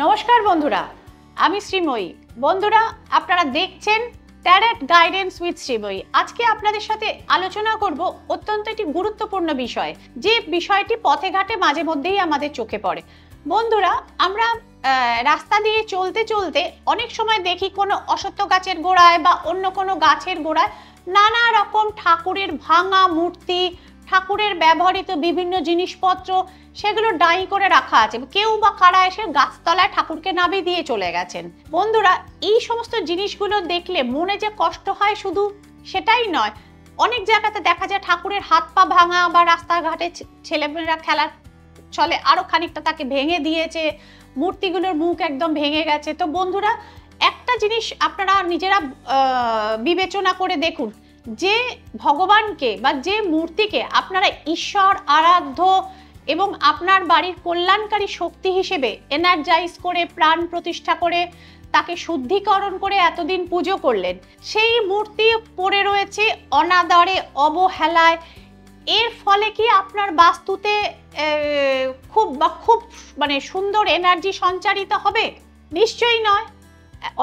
নমস্কার বন্ধুরা, আমি শ্রীময়ী। বন্ধুরা, আপনারা দেখছেন ট্যারট গাইডেন্স উইথ শ্রীময়ী। আজকে আপনাদের সাথে আলোচনা করব অত্যন্ত একটি গুরুত্বপূর্ণ বিষয়, যে বিষয়টি পথে ঘাটে মাঝে মধ্যেই আমাদের চোখে পড়ে। বন্ধুরা, আমরা রাস্তা দিয়ে চলতে চলতে অনেক সময় দেখি কোনো অশ্বত্থ গাছের গোড়ায় বা অন্য কোনো গাছের গোড়ায় নানা রকম ঠাকুরের ভাঙা মূর্তি, ঠাকুরের ব্যবহৃত বিভিন্ন জিনিসপত্র সেগুলো ডাই করে রাখা আছে। কেউ বা কারা এসে গাছতলায় ঠাকুরকে নামিয়ে দিয়ে চলে গেছেন। বন্ধুরা, এই সমস্ত জিনিসগুলো দেখলে মনে যে কষ্ট হয় শুধু সেটাই নয়, অনেক জায়গাতে দেখা যায় ঠাকুরের হাত পা ভাঙা বা রাস্তাঘাটে ছেলেমেয়েরা খেলার চলে আরো খানিকটা তাকে ভেঙে দিয়েছে, মূর্তিগুলোর মুখ একদম ভেঙে গেছে। তো বন্ধুরা, একটা জিনিস আপনারা নিজেরা বিবেচনা করে দেখুন, যে ভগবানকে বা যে মূর্তিকে আপনারা ঈশ্বর আরাধ্য এবং আপনার বাড়ির কল্যাণকারী শক্তি হিসেবে এনার্জাইজ করে প্রাণ প্রতিষ্ঠা করে তাকে শুদ্ধিকরণ করে এতদিন পুজো করলেন, সেই মূর্তি পড়ে রয়েছে অনাদরে অবহেলায়। এর ফলে কি আপনার বাস্তুতে খুব মানে সুন্দর এনার্জি সঞ্চারিত হবে? নিশ্চয়ই নয়।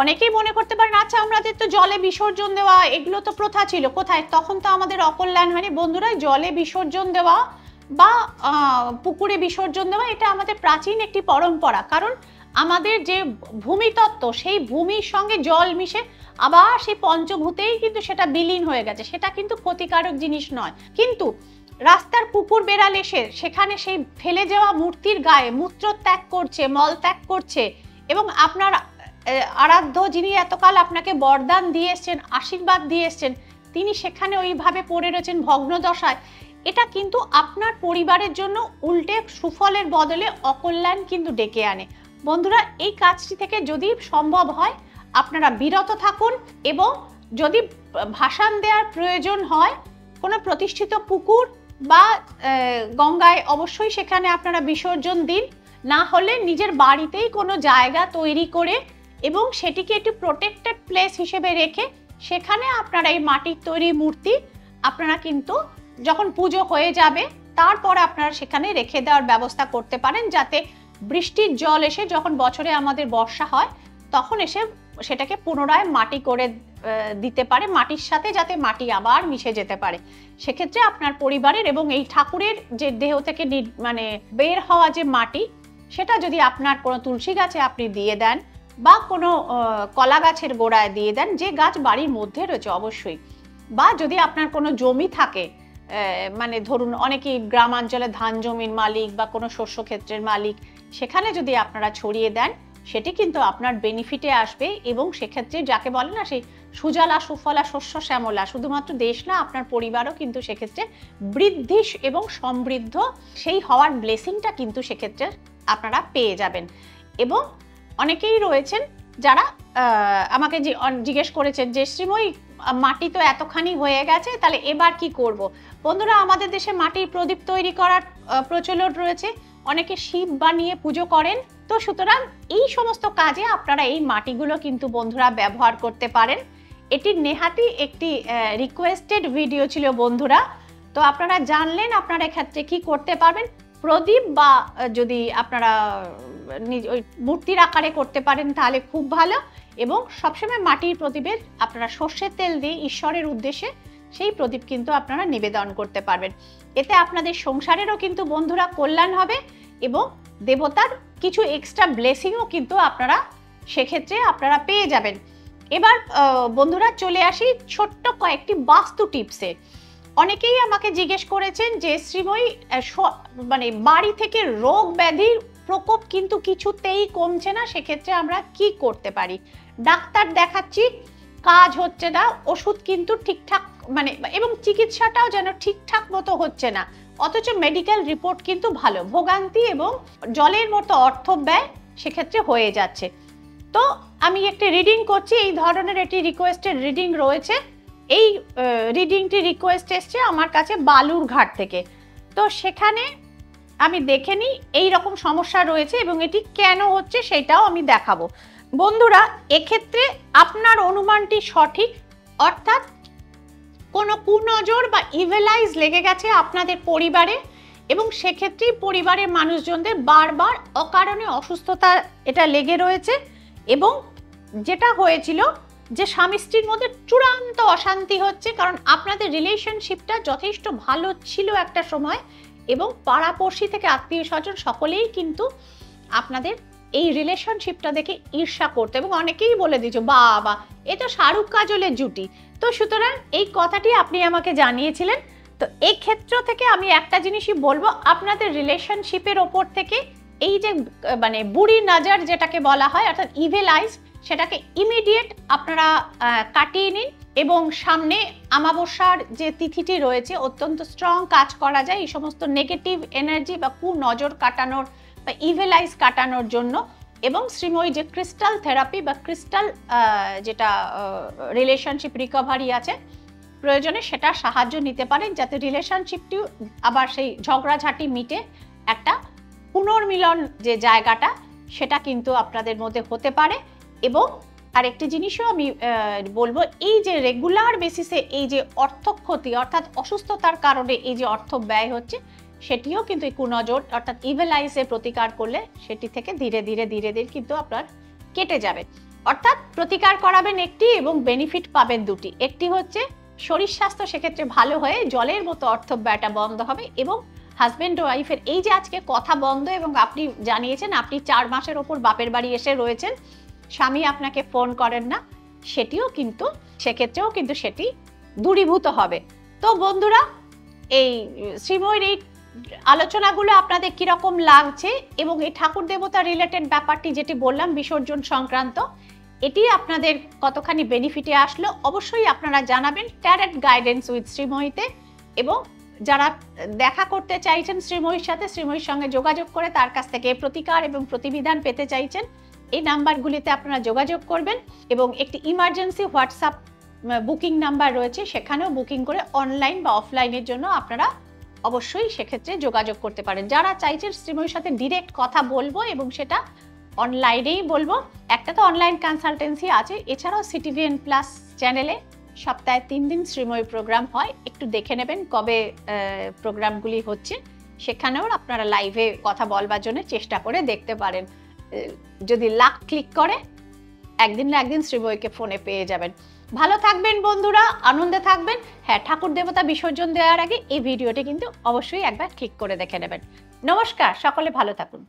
অনেকেই মনে করতে পারেন, আচ্ছা আমাদের তো জলে বিসর্জন দেওয়া এগুলো তো প্রথা ছিল, কোথায়? তখন তো আমাদের অকল্যাণ হয়নি। বন্ধুরা, জলে বিসর্জন দেওয়া বা পুকুরে বিসর্জন দেওয়া এটা আমাদের প্রাচীন একটি পরম্পরা। কারণ আমাদের যে ভূমিতত্ত্ব, সেই ভূমির সঙ্গে জল মিশে আবার সেই পঞ্চভূতেই কিন্তু সেটা বিলীন হয়ে গেছে। সেটা কিন্তু ক্ষতিকারক জিনিস নয়। কিন্তু রাস্তার কুকুর বেড়াল এসে সেখানে সেই ফেলে যাওয়া মূর্তির গায়ে মূত্র ত্যাগ করছে, মল ত্যাগ করছে, এবং আপনার আরাধ্য যিনি এতকাল আপনাকে বরদান দিয়ে এসছেন, আশীর্বাদ দিয়ে এসছেন, তিনি সেখানে ওইভাবে পড়ে রয়েছেন ভগ্ন দশায়। এটা কিন্তু আপনার পরিবারের জন্য উল্টে সুফলের বদলে অকল্যাণ কিন্তু ডেকে আনে। বন্ধুরা, এই কাজটি থেকে যদি সম্ভব হয় আপনারা বিরত থাকুন, এবং যদি ভাসান দেওয়ার প্রয়োজন হয় কোনো প্রতিষ্ঠিত পুকুর বা গঙ্গায়, অবশ্যই সেখানে আপনারা বিসর্জন দিন। না হলে নিজের বাড়িতেই কোনো জায়গা তৈরি করে এবং সেটিকে একটি প্রোটেক্টেড প্লেস হিসেবে রেখে সেখানে আপনারা এই মাটির তৈরি মূর্তি আপনারা কিন্তু যখন পুজো হয়ে যাবে তারপর আপনারা সেখানে রেখে দেওয়ার ব্যবস্থা করতে পারেন, যাতে বৃষ্টির জল এসে যখন বছরে আমাদের বর্ষা হয় তখন এসে সেটাকে পুনরায় মাটি করে দিতে পারে, মাটির সাথে যাতে মাটি আবার মিশে যেতে পারে। সেক্ষেত্রে আপনার পরিবারের এবং এই ঠাকুরের যে দেহ থেকে মানে বের হওয়া যে মাটি, সেটা যদি আপনার কোনো তুলসী গাছে আপনি দিয়ে দেন বা কোনো কলা গাছের গোড়ায় দিয়ে দেন, যে গাছ বাড়ির মধ্যে রয়েছে অবশ্যই, বা যদি আপনার কোনো জমি থাকে, মানে ধরুন অনেকেই গ্রামাঞ্চলে ধান জমির মালিক বা কোনো শস্য ক্ষেত্রের মালিক, সেখানে যদি আপনারা ছড়িয়ে দেন সেটি কিন্তু আপনার বেনিফিটে আসবে। এবং সেক্ষেত্রে যাকে বলে না সেই সুজলা সুফলা শস্য শ্যামলা, শুধুমাত্র দেশ না, আপনার পরিবারও কিন্তু সেক্ষেত্রে বৃদ্ধি এবং সমৃদ্ধ সেই হওয়ার ব্লেসিংটা কিন্তু সেক্ষেত্রে আপনারা পেয়ে যাবেন। এবং অনেকেই রয়েছেন যারা আমাকে জিজ্ঞেস করেছেন যে শ্রীময়ী, মাটি তো এতখানি হয়ে গেছে, তাহলে এবার কি করব? বন্ধুরা, আমাদের দেশে মাটির প্রদীপ তৈরি করার প্রচলন রয়েছে, অনেকে শিব বানিয়ে পুজো করেন। তো সুতরাং এই সমস্ত কাজে আপনারা এই মাটিগুলো কিন্তু বন্ধুরা ব্যবহার করতে পারেন। এটি নেহাতি একটি রিকোয়েস্টেড ভিডিও ছিল বন্ধুরা। তো আপনারা জানলেন আপনারা এক্ষেত্রে কি করতে পারবেন। প্রদীপ বা যদি আপনারা ওই মূর্তির আকারে করতে পারেন তাহলে খুব ভালো। এবং সবসময় মাটির প্রদীপের আপনারা সর্ষের তেল দিয়ে ঈশ্বরের উদ্দেশ্যে সেই প্রদীপ কিন্তু আপনারা নিবেদন করতে পারবেন। এতে আপনাদের সংসারেরও কিন্তু বন্ধুরা কল্যাণ হবে এবং দেবতার কিছু এক্সট্রা ব্লেসিংও কিন্তু আপনারা সেক্ষেত্রে আপনারা পেয়ে যাবেন। এবার বন্ধুরা চলে আসি ছোট্ট কয়েকটি বাস্তু টিপসে। অনেকেই আমাকে জিজ্ঞেস করেছেন যে শ্রীময়ী, মানে বাড়ি থেকে রোগ ব্যাধির প্রকোপ কিন্তু কিছুতেই কমছে না, সেক্ষেত্রে আমরা কি করতে পারি? ডাক্তার দেখাচ্ছি, কাজ হচ্ছে না, ওষুধ কিন্তু ঠিকঠাক মানে এবং চিকিৎসাটাও যেন ঠিকঠাক মতো হচ্ছে না, অথচ মেডিকেল রিপোর্ট কিন্তু ভালো, ভোগান্তি এবং জলের মতো অর্থ ব্যয় সেক্ষেত্রে হয়ে যাচ্ছে। তো আমি একটি রিডিং করছি, এই ধরনের একটি রিকোয়েস্টেড রিডিং রয়েছে। এই রিডিংটি রিকোয়েস্ট এসছে আমার কাছে বালুরঘাট থেকে। তো সেখানে আমি দেখে নিই এই রকম সমস্যা রয়েছে এবং এটি কেন হচ্ছে সেটাও আমি দেখাবো। বন্ধুরা, এক্ষেত্রে আপনার অনুমানটি সঠিক, অর্থাৎ কোনো কুনজর বা ইভেলাইজ লেগে গেছে আপনাদের পরিবারে এবং সেক্ষেত্রেই পরিবারের মানুষজনদের বারবার অকারণে অসুস্থতা এটা লেগে রয়েছে। এবং যেটা হয়েছিল যে স্বামী স্ত্রীর মধ্যে চূড়ান্ত অশান্তি হচ্ছে, কারণ আপনাদের রিলেশনশিপটা যথেষ্ট ভালো ছিল একটা সময়, এবং পাড়াপড়শি থেকে আত্মীয় স্বজন সকলেই কিন্তু আপনাদের এই রিলেশনশিপটা দেখে ঈর্ষা করতো, এবং অনেকেই বলে দিয়েছে বাবা এ তো শাহরুখ কাজলের জুটি। তো সুতরাং এই কথাটি আপনি আমাকে জানিয়েছিলেন। তো এই ক্ষেত্র থেকে আমি একটা জিনিসই বলবো, আপনাদের রিলেশনশিপের ওপর থেকে এই যে মানে বুড়ি নজর যেটাকে বলা হয়, অর্থাৎ ইভিল আইস, সেটাকে ইমিডিয়েট আপনারা কাটিয়ে নিন। এবং সামনে আমাবস্যার যে তিথিটি রয়েছে, অত্যন্ত স্ট্রং কাজ করা যায় এই সমস্ত নেগেটিভ এনার্জি বা কুনজর কাটানোর বা ইভিল আইস কাটানোর জন্য। এবং শ্রীময়ী যে ক্রিস্টাল থেরাপি বা ক্রিস্টাল যেটা রিলেশনশিপ রিকভারি আছে, প্রয়োজনে সেটা সাহায্য নিতে পারেন, যাতে রিলেশনশিপটি আবার সেই ঝগড়াঝাটি মিটে একটা পুনর্মিলন যে জায়গাটা সেটা কিন্তু আপনাদের মধ্যে হতে পারে। এবং আরেকটি জিনিসও আমি বলবো, এই যে রেগুলার বেসিসে এই যে অর্থক্ষতি অর্থাৎ অসুস্থতার কারণে এই যে অর্থ ব্যয় হচ্ছে, সেটিও কিন্তু এই কুনজর অর্থাৎ ইভিল আইসের প্রতিকার করলে সেটি থেকে ধীরে ধীরে ধীরে ধীরে কিন্তু আপনার কেটে যাবে। অর্থাৎ প্রতিকার করাবেন একটি এবং বেনিফিট পাবেন দুটি। একটি হচ্ছে শরীর স্বাস্থ্য সেক্ষেত্রে ভালো হয়ে জলের মতো অর্থ ব্যয়টা বন্ধ হবে, এবং হাজব্যান্ড ও ওয়াইফের এই যে আজকে কথা বন্ধ, এবং আপনি জানিয়েছেন আপনি 4 মাসের ওপর বাপের বাড়ি এসে রয়েছেন, স্বামী আপনাকে ফোন করেন না, সেটিও কিন্তু সেক্ষেত্রেও কিন্তু সেটি দূরীভূত হবে। তো বন্ধুরা, এই শ্রীময়ীর এই আলোচনাগুলো আপনাদের কিরকম লাগছে, এবং এই ঠাকুর দেবতা রিলেটেড ব্যাপারটি যেটি বললাম বিসর্জন সংক্রান্ত, এটি আপনাদের কতখানি বেনিফিটে আসলো অবশ্যই আপনারা জানাবেন ট্যারট গাইডেন্স উইথ শ্রীময়ীতে। এবং যারা দেখা করতে চাইছেন শ্রীময়ীর সাথে, শ্রীময়ীর সঙ্গে যোগাযোগ করে তার কাছ থেকে প্রতিকার এবং প্রতিবিধান পেতে চাইছেন, এই নাম্বারগুলিতে আপনারা যোগাযোগ করবেন। এবং একটি ইমার্জেন্সি হোয়াটসঅ্যাপ বুকিং নাম্বার রয়েছে, সেখানেও বুকিং করে অনলাইন বা অফলাইনের জন্য আপনারা অবশ্যই সেক্ষেত্রে যোগাযোগ করতে পারেন। যারা চাইছেন শ্রীময়ীর সাথে ডিরেক্ট কথা বলবো এবং সেটা অনলাইনেই বলবো, একটা তো অনলাইন কনসালটেন্সি আছে, এছাড়াও সিটিভিএন প্লাস চ্যানেলে সপ্তাহে 3 দিন শ্রীময়ী প্রোগ্রাম হয়, একটু দেখে নেবেন কবে প্রোগ্রামগুলি হচ্ছে, সেখানেও আপনারা লাইভে কথা বলবার জন্য চেষ্টা করে দেখতে পারেন। যদি লাক ক্লিক করে একদিন না একদিন শ্রীময়ীকে ফোনে পেয়ে যাবেন। ভালো থাকবেন বন্ধুরা, আনন্দে থাকবেন। হ্যাঁ, ঠাকুর দেবতা বিসর্জন দেওয়ার আগে এই ভিডিওটি কিন্তু অবশ্যই একবার ক্লিক করে দেখে নেবেন। নমস্কার, সকলে ভালো থাকুন।